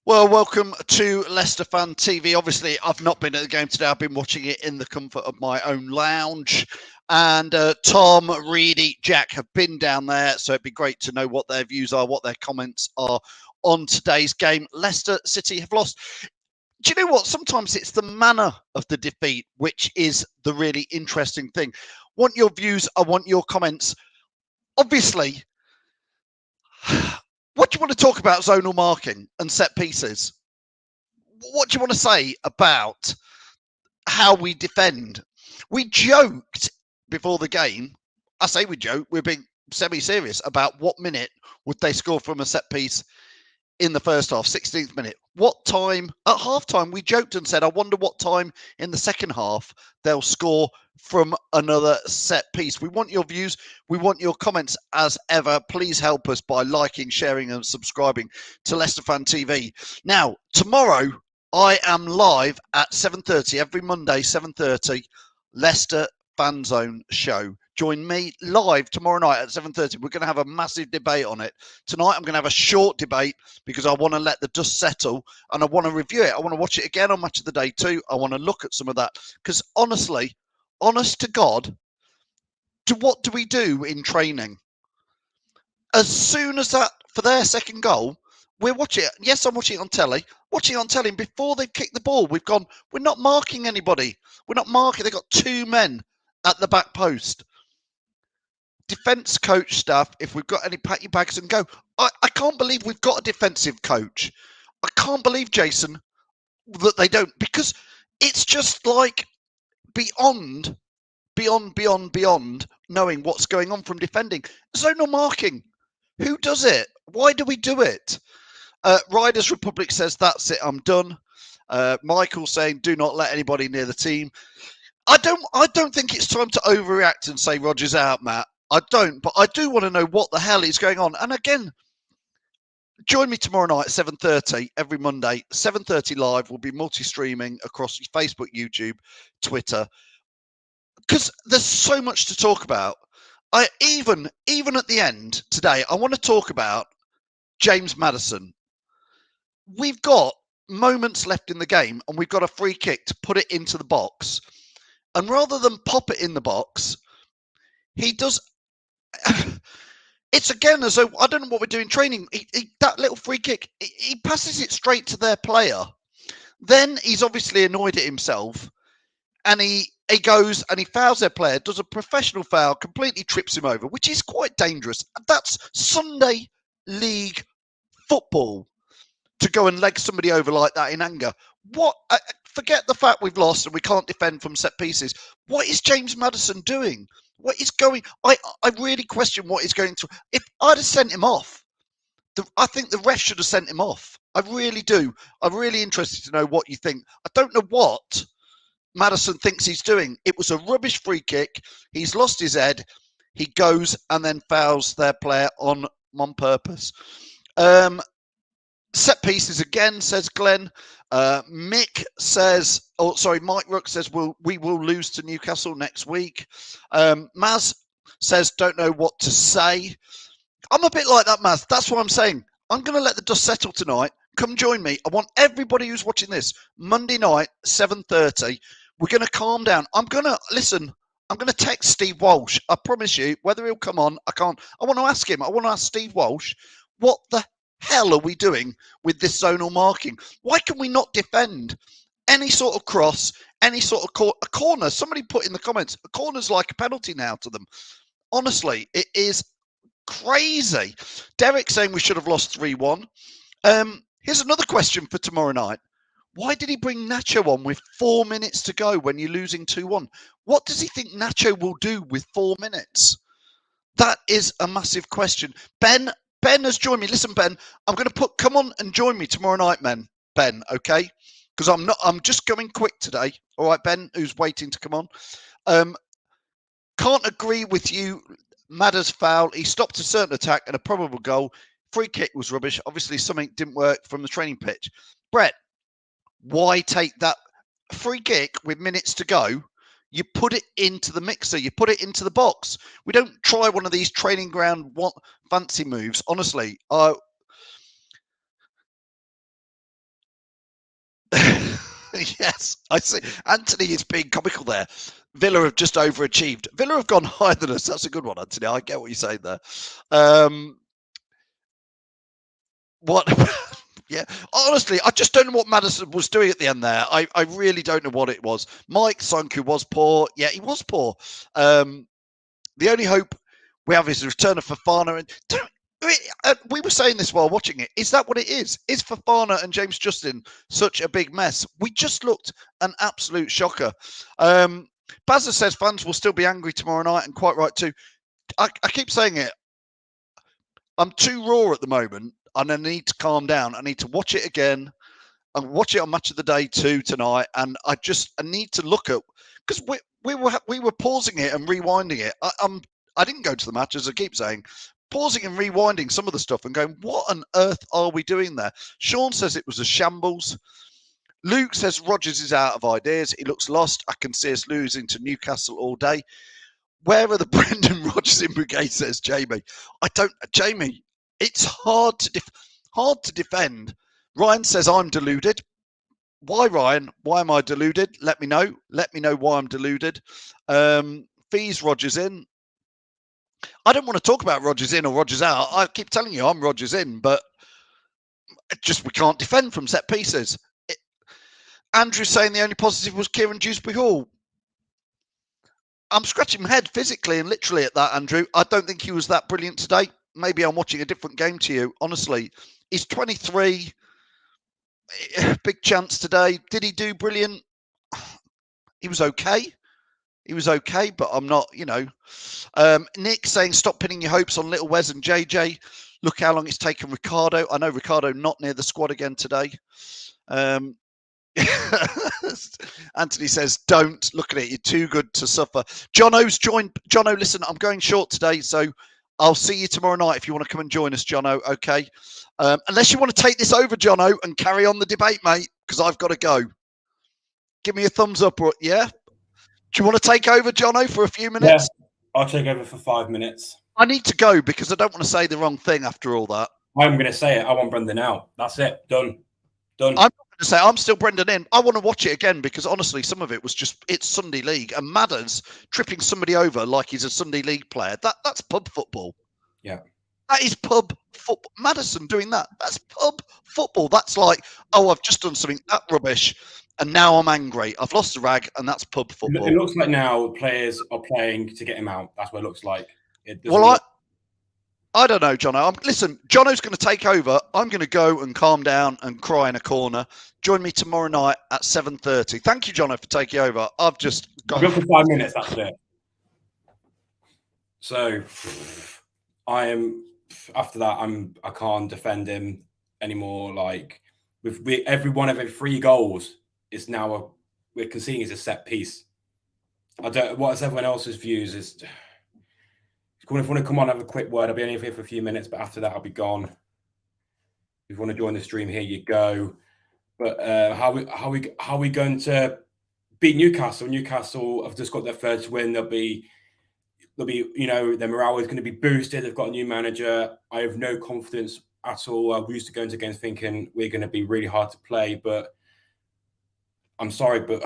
Well, welcome to Leicester Fan TV. Obviously, I've not been at the game today. I've been watching it in the comfort of my own lounge. And Tom, Reedy, Jack have been down there. So it'd be great to know what their views are, what their comments are on today's game. Leicester City have lost. Do you know what? Sometimes it's the manner of the defeat, which is the really interesting thing. Want your views? I want your comments. Obviously, what do you want to talk about zonal marking and set pieces? What do you want to say about how we defend? We joked before the game. I say we joke. We're being semi-serious about what minute would they score from a set piece in the first half, 16th minute. What time at halftime? We joked and said, I wonder what time in the second half they'll score from another set piece. We want your views. We want your comments as ever. Please help us by liking, sharing, and subscribing to Leicester Fan TV. Now, tomorrow I am live at 7:30 every Monday, 7:30, Leicester Fan Zone show. Join me live tomorrow night at 7:30. We're going to have a massive debate on it. Tonight I'm going to have a short debate because I want to let the dust settle and I want to review it. I want to watch it again on Match of the Day too. I want to look at some of that because honestly, honest to God, what do we do in training? As soon as that, for their second goal, we're watching it. Yes, I'm watching it on telly. Watching it on telly, and before they've kicked the ball, we've gone, we're not marking anybody. We're not marking. They've got two men at the back post. Defence coach staff, if we've got any, pack your bags and go. I can't believe we've got a defensive coach. I can't believe, Jason, that they don't, because it's just like beyond knowing what's going on from defending. Zonal marking. Who does it? Why do we do it? Riders Republic says, that's it, I'm done. Michael saying, do not let anybody near the team. I don't think it's time to overreact and say Roger's out, Matt. I don't, but I do want to know what the hell is going on. And again, join me tomorrow night at 7:30 every Monday. 7:30 live. We'll be multi-streaming across Facebook, YouTube, Twitter, because there's so much to talk about. I even at the end today, I want to talk about James Maddison. We've got moments left in the game, and we've got a free kick to put it into the box. And rather than pop it in the box, he does. It's again as though I don't know what we're doing training. That little free kick, he passes it straight to their player. Then he's obviously annoyed at himself, and he goes and he fouls their player, does a professional foul, completely trips him over, which is quite dangerous. That's Sunday league football, to go and leg somebody over like that in anger. What? Forget the fact we've lost and we can't defend from set pieces. What is James Maddison doing? What is going? I really question what he's going through. If I'd have sent him off, I think the ref should have sent him off. I really do. I'm really interested to know what you think. I don't know what Maddison thinks he's doing. It was a rubbish free kick. He's lost his head. He goes and then fouls their player on purpose. Set pieces again, says Glenn. Mick says, Mike Rook says, we will lose to Newcastle next week. Maz says, don't know what to say. I'm a bit like that, Maz. That's what I'm saying. I'm going to let the dust settle tonight. Come join me. I want everybody who's watching this Monday night, 7:30. We're going to calm down. I'm going to text Steve Walsh. I promise you, whether he'll come on, I can't. I want to ask him. I want to ask Steve Walsh, what the hell are we doing with this zonal marking? Why can we not defend any sort of cross, any sort of a corner? Somebody put in the comments, a corner's like a penalty now to them. Honestly, it is crazy. Derek saying we should have lost 3-1. Here's another question for tomorrow night. Why did he bring Nacho on with 4 minutes to go when you're losing 2-1? What does he think Nacho will do with 4 minutes? That is a massive question. Ben has joined me. Listen, Ben, I'm going to come on and join me tomorrow night, Ben, okay? Because I'm just going quick today. All right, Ben, who's waiting to come on. Can't agree with you. Madder's foul. He stopped a certain attack and a probable goal. Free kick was rubbish. Obviously, something didn't work from the training pitch. Brett, why take that free kick with minutes to go? You put it into the mixer. You put it into the box. We don't try one of these training ground fancy moves. Honestly, Yes, I see. Anthony is being comical there. Villa have just overachieved. Villa have gone higher than us. That's a good one, Anthony. I get what you're saying there. What? Yeah, honestly, I just don't know what Maddison was doing at the end there. I really don't know what it was. Mike Sonku was poor. Yeah, he was poor. The only hope we have is the return of Fofana. And we were saying this while watching it. Is that what it is? Is Fofana and James Justin such a big mess? We just looked an absolute shocker. Bazza says fans will still be angry tomorrow night, and quite right too. I keep saying it. I'm too raw at the moment, and I need to calm down. I need to watch it again and watch it on Match of the Day 2 tonight. And I need to look at, because we were pausing it and rewinding it. I didn't go to the match, as I keep saying, pausing and rewinding some of the stuff and going, what on earth are we doing there? Sean says it was a shambles. Luke says Rodgers is out of ideas. He looks lost. I can see us losing to Newcastle all day. Where are the Brendan Rodgers in brigade, says Jamie. Jamie, it's hard to defend. Ryan says I'm deluded. Why, Ryan? Why am I deluded? Let me know. Let me know why I'm deluded. Fees Rodgers in. I don't want to talk about Rodgers in or Rodgers out. I keep telling you I'm Rodgers in, but we can't defend from set pieces. Andrew's saying the only positive was Kieran Dewsbury Hall. I'm scratching my head physically and literally at that, Andrew. I don't think he was that brilliant today. Maybe I'm watching a different game to you. Honestly, he's 23. Big chance today. Did he do brilliant? He was okay. But I'm not, Nick saying stop pinning your hopes on Little Wes and JJ. Look how long it's taken Ricardo. I know Ricardo not near the squad again today. Anthony says, don't look at it. You're too good to suffer. Jono's joined. Jono, listen, I'm going short today, so I'll see you tomorrow night if you want to come and join us, Jono. Okay. Unless you want to take this over, Jono, and carry on the debate, mate, because I've got to go. Give me a thumbs up, or yeah. Do you want to take over, Jono, for a few minutes? Yeah, I'll take over for 5 minutes. I need to go because I don't want to say the wrong thing after all that. I'm going to say it. I want Brendan out. That's it. Done. I'm not going to say I'm still Brendan in. I want to watch it again because honestly, some of it was it's Sunday League and Madders tripping somebody over like he's a Sunday League player. That's pub football. Yeah. That is pub football. Maddison doing that. That's pub football. That's like, oh, I've just done something that rubbish. And now I'm angry. I've lost the rag, and that's pub football. It looks like now players are playing to get him out. That's what it looks like. I don't know, Jono. Listen, Jono's going to take over. I'm going to go and calm down and cry in a corner. Join me tomorrow night at 7:30. Thank you, Jono, for taking over. I've just got... I've got for 5 minutes. That's it. So I am... After that, I can't defend him anymore. Like, with every one of it, 3 goals... It's now we're conceding is a set piece. I don't. What's everyone else's views is. If you want to come on, have a quick word. I'll be only here for a few minutes, but after that, I'll be gone. If you want to join the stream, here you go. But how are we going to beat Newcastle? Newcastle have just got their first win. They'll be their morale is going to be boosted. They've got a new manager. I have no confidence at all. We used to go into games thinking we're going to be really hard to play, but. I'm sorry, but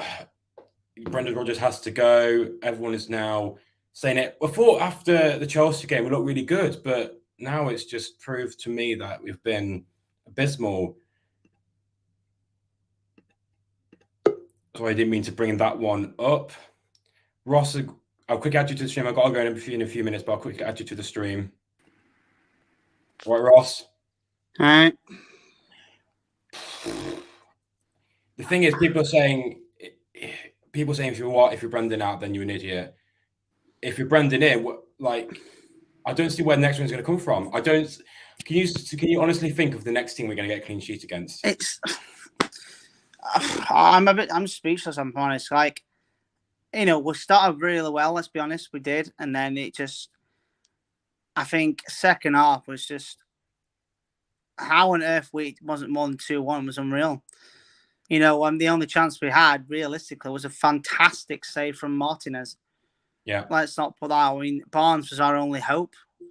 Brendan Rodgers has to go. Everyone is now saying it. Before, after the Chelsea game, we looked really good, but now it's just proved to me that we've been abysmal. Sorry, I didn't mean to bring that one up. Ross, I'll quick add you to the stream. I've got to go in a few minutes, but I'll quickly add you to the stream. All right, Ross? All right. The thing is, people saying if you're Brendan out, then you're an idiot. If you're Brendan in, I don't see where the next one's going to come from. Can you honestly think of the next team we're going to get a clean sheet against? I'm speechless. I'm honest. We started really well. Let's be honest, we did, and then I think second half was just how on earth we wasn't more than 2-1 was unreal. The only chance we had, realistically, was a fantastic save from Martinez. Yeah. Let's not put that out. I mean, Barnes was our only hope. Do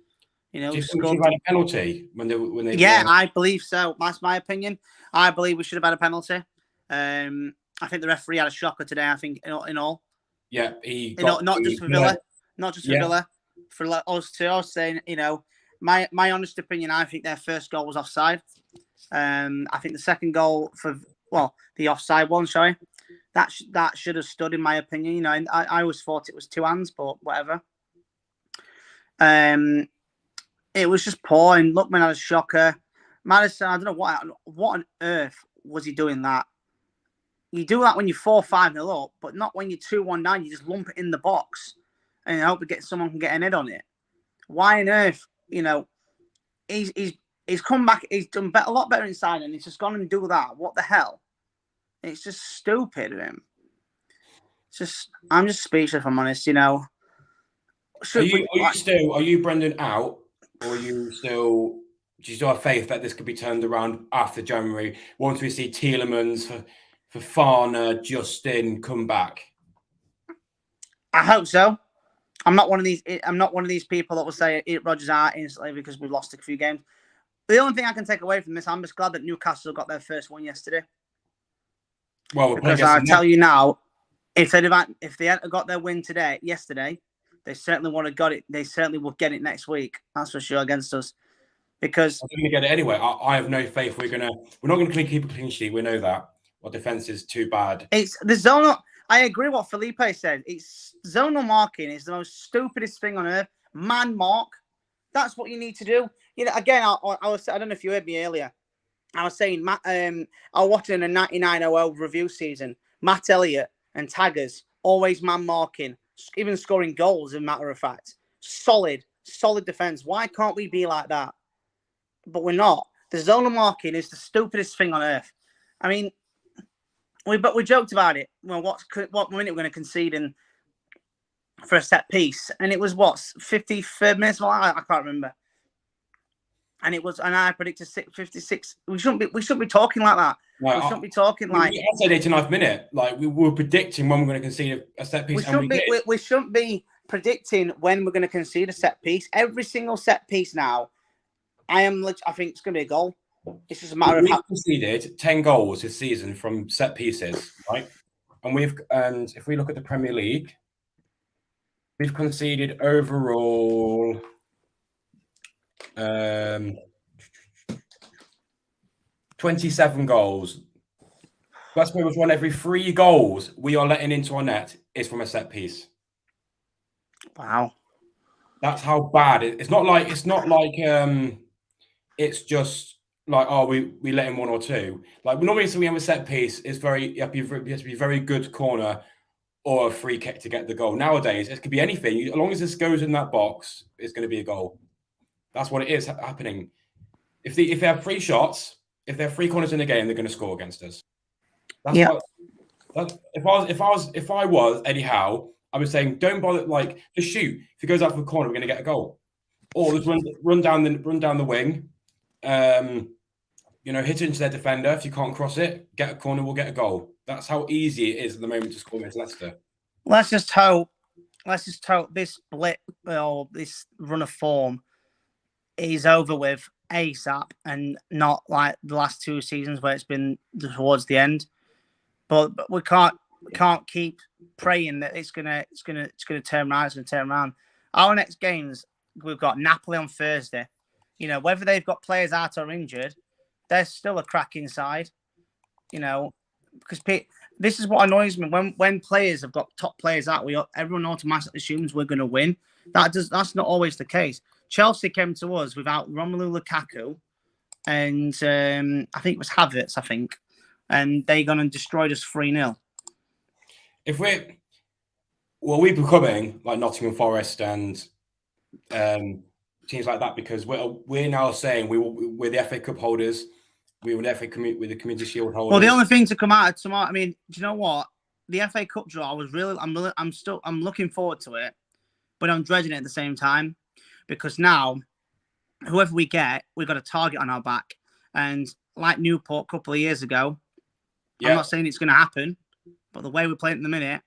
you think we should have had a penalty when they? Yeah, I believe so. That's my opinion. I believe we should have had a penalty. I think the referee had a shocker today. I think in all. Yeah, he got not just for Villa, for us too. I was saying, my honest opinion, I think their first goal was offside. I think the second goal the offside one, sorry, that should have stood in my opinion. I always thought it was two hands, but whatever. It was just poor, and Lookman had a shocker. Maddison, I don't know what on earth was he doing that. You do that when you're 4-5-0 up, but not when you're 2-1 down. You just lump it in the box and hope someone can get an head on it. Why on earth? He's come back. He's done a lot better inside, and he's just gone and do that. What the hell? It's just stupid of him. I'm just speechless, if I'm honest. Are you Brendan out, or are you still? Do you still have faith that this could be turned around after January? Once we see Tielemans, Fofana, Justin come back? I hope so. I'm not one of these people that will say it Rodgers out instantly because we've lost a few games. The only thing I can take away from this, I'm just glad that Newcastle got their first win yesterday. Well, because I tell you now, if they hadn't got their win yesterday, they certainly would have got it. They certainly will get it next week. That's for sure against us. Because we're going to get it anyway. I have no faith. We're not going to keep a clean sheet. We know that. Our defense is too bad. It's the zonal. I agree with what Felipe said. It's zonal marking is the most stupidest thing on earth. Man mark. That's what you need to do. Again, I don't know if you heard me earlier. I was saying, I was watching a 99-00 review season. Matt Elliott and Taggers always man marking, even scoring goals. As a matter of fact, solid defense. Why can't we be like that? But we're not. The zonal marking is the stupidest thing on earth. I mean, we joked about it. Well, what minute we're going to concede for a set piece, and it was 53rd minute. Well, I can't remember. And I predicted 56. We shouldn't be talking like that. No, we shouldn't be talking like. I said 89th minute. Like we were predicting when we're going to concede a set piece. We shouldn't be predicting when we're going to concede a set piece. Every single set piece now, I think it's going to be a goal. It's just a matter of. We've conceded 10 goals this season from set pieces, right? And if we look at the Premier League, we've conceded overall 27 goals. That's pretty much one every 3 goals we are letting into our net is from a set piece. Wow, that's how bad it. It's not like it's just like we let in 1 or 2. Like normally, so we have a set piece. It's you have to be very good corner or a free kick to get the goal. Nowadays, it could be anything. As long as this goes in that box, it's going to be a goal. That's what it is happening. If they have 3 shots, if there are 3 corners in the game, they're going to score against us. That's if I was Eddie Howe, I was saying don't bother. Like just shoot. If it goes out for the corner, we're going to get a goal. Or just run down the wing. Hit into their defender. If you can't cross it, get a corner, we'll get a goal. That's how easy it is at the moment to score against Leicester. Let's just hope this blip or this run of form is over with ASAP and not like the last 2 seasons where it's been towards the end. But we can't keep praying that it's gonna turn around. It's gonna turn around. Our next games, we've got Napoli on Thursday. Whether they've got players out or injured, there's still a crack inside. Because this is what annoys me when players have got top players out. Everyone automatically assumes we're going to win. That's not always the case. Chelsea came to us without Romelu Lukaku, and I think it was Havertz. And they gone and destroyed us 3-0. We're becoming like Nottingham Forest and teams like that because we're now saying we're the FA Cup holders. We will FA with the Community Shield holders. Well, the only thing to come out of tomorrow, I mean, do you know what? The FA Cup draw was I'm looking forward to it, but I'm dreading it at the same time because now, whoever we get, we've got a target on our back. And like Newport a couple of years ago, I'm not saying it's going to happen, but the way we're playing at the minute,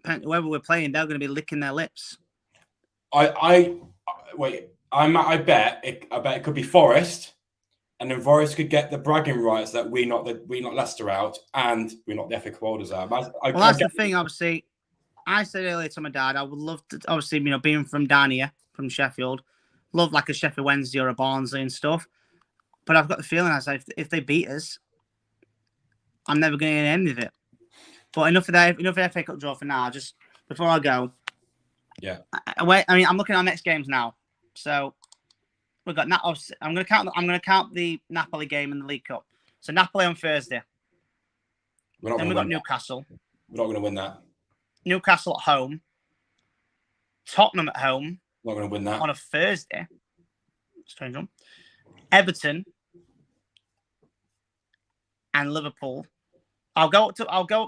whoever we're playing, they're going to be licking their lips. I bet it could be Forest. and then Forest could get the bragging rights that we knocked Leicester out, and we knocked the FA Cup holders out. That's the thing. Obviously, I said earlier to my dad, I would love to. Obviously, being from down here, from Sheffield, love like a Sheffield Wednesday or a Barnsley and stuff. But I've got the feeling if they beat us, I'm never going to get any of it. But enough of the FA Cup draw for now. Just before I go, yeah. I'm looking at our next games now. So we've got I'm going to count the Napoli game in the League Cup. So Napoli on Thursday. Then we've got Newcastle. We're not going to win that. Newcastle at home. Tottenham at home. Not going to win that on a Thursday. Strange one. Everton and Liverpool. I'll go up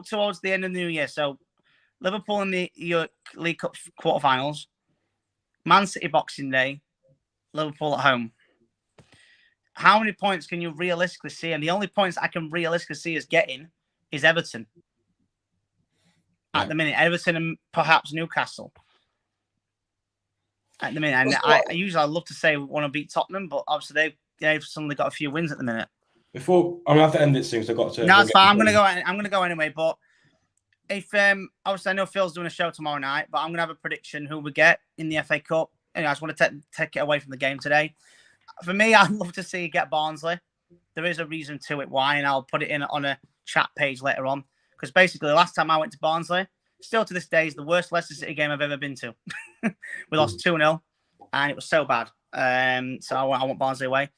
towards the end of the new year. So Liverpool in the League Cup quarterfinals. Man City Boxing Day. Liverpool at home. How many points can you realistically see? And the only points I can realistically see us getting is Everton. At the minute, Everton and perhaps Newcastle. At the minute, and I usually love to say we want to beat Tottenham, but obviously they've suddenly got a few wins at the minute. Before I'm gonna have to end this soon, so I've got to. No, it's fine. I'm gonna go anyway. But if obviously I know Phil's doing a show tomorrow night, but I'm gonna have a prediction who we get in the FA Cup. Anyway, I just want to take it away from the game today. For me, I'd love to see you get Barnsley. There is a reason to it why, and I'll put it in on a chat page later on. Because basically, the last time I went to Barnsley, still to this day, is the worst Leicester City game I've ever been to. We lost 2-0, and it was so bad. So I want Barnsley away.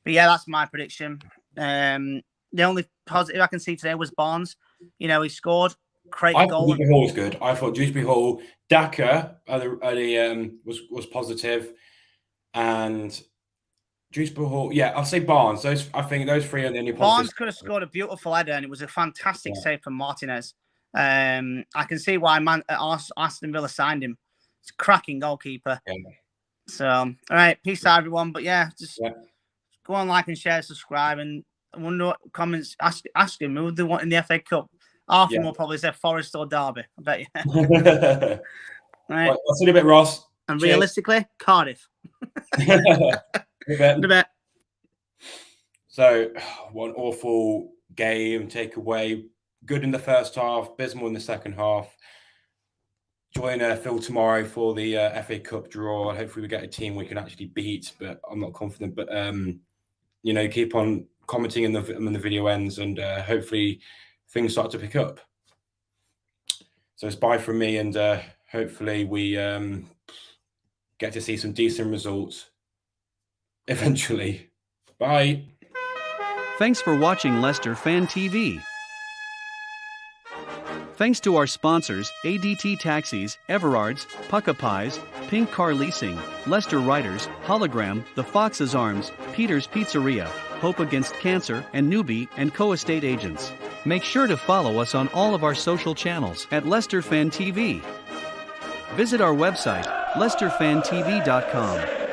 But yeah, that's my prediction. The only positive I can see today was Barnes. He scored. Great goal. Dewsbury Hall was good. I thought Dewsbury Hall, Daka was positive, and Dewsbury Hall. Yeah, I'll say Barnes. I think those three are the only positives. Barnes could have scored a beautiful header, and it was a fantastic save from Martinez. I can see why Aston Villa signed him. He's a cracking goalkeeper. Yeah. So, all right, peace out, everyone. But yeah, just go on, like and share, subscribe, and I wonder what comments. Ask him who they want in the FA Cup. Half of them will probably say Forest or Derby. I bet you. All right. I'll see you in a bit, Ross. And realistically, Cardiff. In a bit. So, one awful game takeaway. Good in the first half, abysmal in the second half. Join Phil tomorrow for the FA Cup draw. Hopefully we get a team we can actually beat, but I'm not confident. But, keep on commenting when the video ends, and hopefully things start to pick up. So it's bye from me, and hopefully we get to see some decent results eventually. Bye. Thanks for watching Leicester Fan TV. Thanks to our sponsors, ADT Taxis, Everards, Pucka Pies, Pink Car Leasing, Leicester Riders, Hologram, The Fox's Arms, Peter's Pizzeria, Hope Against Cancer, and Newbie & Co Estate Agents. Make sure to follow us on all of our social channels at Leicester Fan TV. Visit our website, leicesterfantv.com.